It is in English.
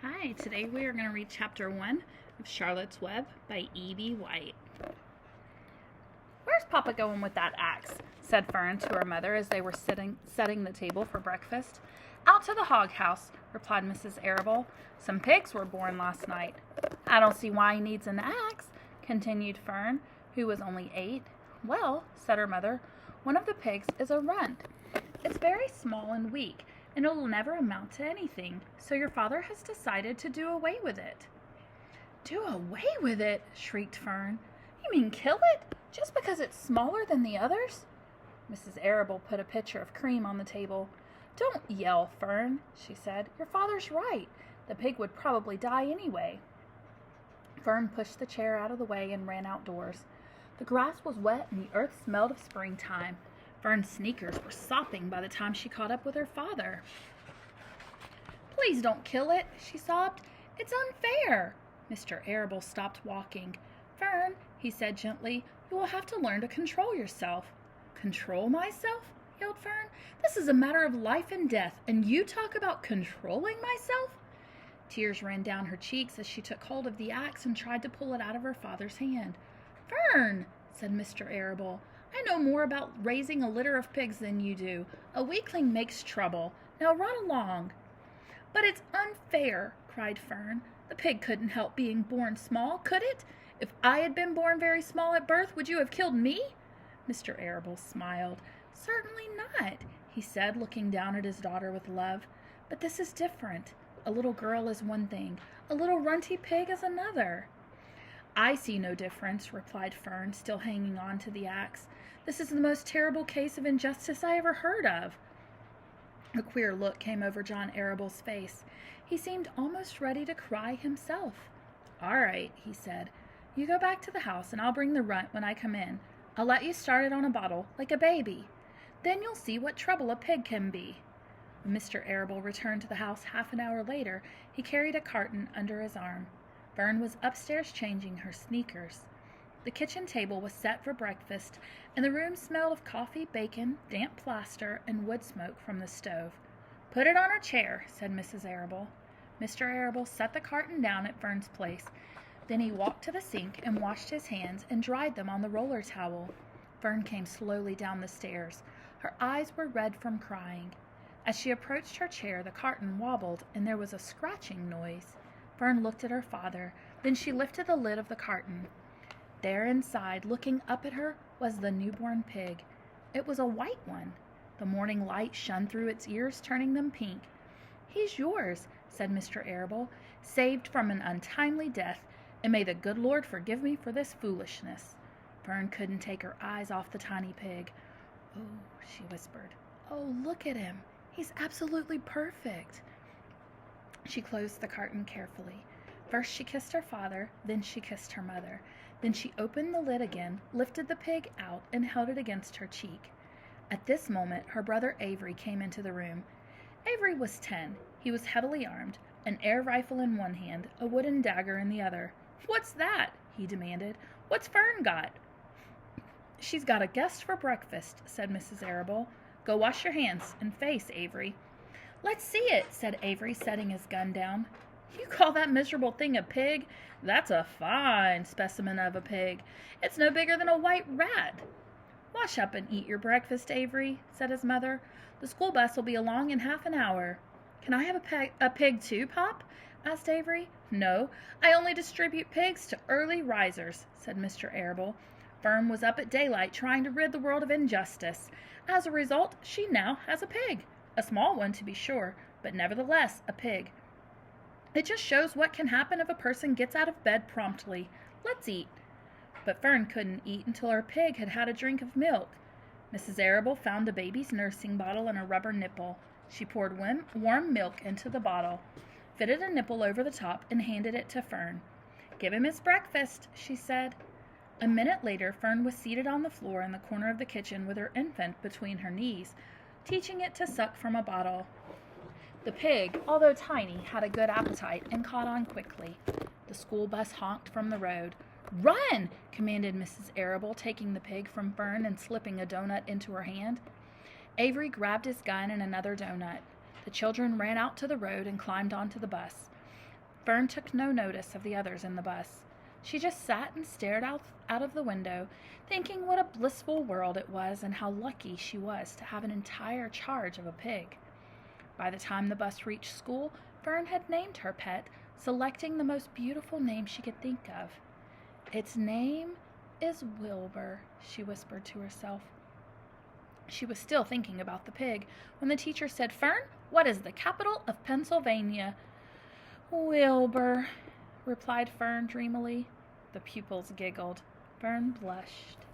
Hi, today we are going to read Chapter 1 of Charlotte's Web by E.B. White. "Where's Papa going with that axe?" said Fern to her mother as they were setting the table for breakfast. "Out to the hog house," replied Mrs. Arable. "Some pigs were born last night." "I don't see why he needs an axe," continued Fern, who was only 8. "Well," said her mother, "one of the pigs is a runt. It's very small and weak, and it'll never amount to anything, so your father has decided to do away with it." "Do away with it?" shrieked Fern. "You mean kill it, just because it's smaller than the others?" Mrs. Arable put a pitcher of cream on the table. "Don't yell, Fern," she said. "Your father's right. The pig would probably die anyway." Fern pushed the chair out of the way and ran outdoors. The grass was wet and the earth smelled of springtime. Fern's sneakers were sopping by the time she caught up with her father. "Please don't kill it," she sobbed. "It's unfair." Mr. Arable stopped walking. "Fern," he said gently, "you will have to learn to control yourself." "Control myself?" yelled Fern. "This is a matter of life and death, and you talk about controlling myself?" Tears ran down her cheeks as she took hold of the axe and tried to pull it out of her father's hand. "Fern," said Mr. Arable, "I know more about raising a litter of pigs than you do. A weakling makes trouble. Now run along." "But it's unfair," cried Fern. "The pig couldn't help being born small, could it? If I had been born very small at birth, would you have killed me?" Mr. Arable smiled. "Certainly not," he said, looking down at his daughter with love. "But this is different. A little girl is one thing. A little runty pig is another." "I see no difference," replied Fern, still hanging on to the axe. "This is the most terrible case of injustice I ever heard of." A queer look came over John Arable's face. He seemed almost ready to cry himself. "All right," he said. "You go back to the house, and I'll bring the runt when I come in. I'll let you start it on a bottle, like a baby. Then you'll see what trouble a pig can be." When Mr. Arable returned to the house half an hour later, he carried a carton under his arm. Fern was upstairs changing her sneakers. The kitchen table was set for breakfast, and the room smelled of coffee, bacon, damp plaster, and wood smoke from the stove. "Put it on a chair," said Mrs. Arable. Mr. Arable set the carton down at Fern's place. Then he walked to the sink and washed his hands and dried them on the roller towel. Fern came slowly down the stairs. Her eyes were red from crying. As she approached her chair, the carton wobbled, and there was a scratching noise. Fern looked at her father. Then she lifted the lid of the carton. There inside, looking up at her, was the newborn pig. It was a white one. The morning light shone through its ears, turning them pink. "He's yours," said Mr. Arable, "saved from an untimely death, and may the good Lord forgive me for this foolishness." Fern couldn't take her eyes off the tiny pig. "Oh," she whispered. "Oh, look at him. He's absolutely perfect." She closed the carton carefully. First she kissed her father, then she kissed her mother. Then she opened the lid again, lifted the pig out, and held it against her cheek. At this moment her brother Avery came into the room. Avery was 10. He was heavily armed, an air rifle in one hand, a wooden dagger in the other. "What's that?" he demanded. "What's Fern got?" "She's got a guest for breakfast," said Mrs. Arable. "Go wash your hands and face, Avery." "Let's see it," said Avery, setting his gun down. "You call that miserable thing a pig? That's a fine specimen of a pig. It's no bigger than a white rat." "Wash up and eat your breakfast, Avery," said his mother. "The school bus will be along in half an hour." "Can I have a pig too, Pop?" asked Avery. "No, I only distribute pigs to early risers," said Mr. Arable. "Fern was up at daylight trying to rid the world of injustice. As a result, she now has a pig. A small one, to be sure, but nevertheless a pig. It just shows what can happen if a person gets out of bed promptly. Let's eat." But Fern couldn't eat until her pig had had a drink of milk. Mrs. Arable found a baby's nursing bottle and a rubber nipple. She poured warm milk into the bottle, fitted a nipple over the top, and handed it to Fern. "Give him his breakfast," she said. A minute later Fern was seated on the floor in the corner of the kitchen with her infant between her knees, teaching it to suck from a bottle. The pig, although tiny, had a good appetite and caught on quickly. The school bus honked from the road. "Run!" commanded Mrs. Arable, taking the pig from Fern and slipping a donut into her hand. Avery grabbed his gun and another donut. The children ran out to the road and climbed onto the bus. Fern took no notice of the others in the bus. She just sat and stared out of the window, thinking what a blissful world it was and how lucky she was to have an entire charge of a pig. By the time the bus reached school, Fern had named her pet, selecting the most beautiful name she could think of. "Its name is Wilbur," she whispered to herself. She was still thinking about the pig when the teacher said, "Fern, what is the capital of Pennsylvania?" "Wilbur," replied Fern dreamily. The pupils giggled. Fern blushed.